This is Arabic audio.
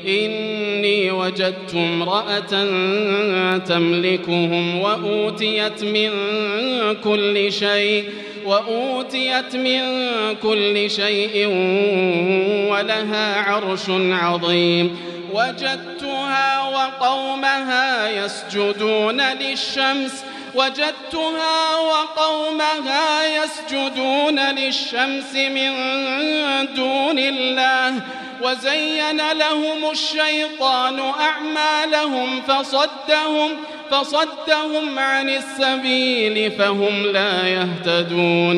إني وجدت امرأة تملكهم وأوتيت من كل شيء ولها عرش عظيم. وجدتها وقومها يسجدون للشمس من دون الله، وزين لهم الشيطان أعمالهم فصدهم عن السبيل فهم لا يهتدون.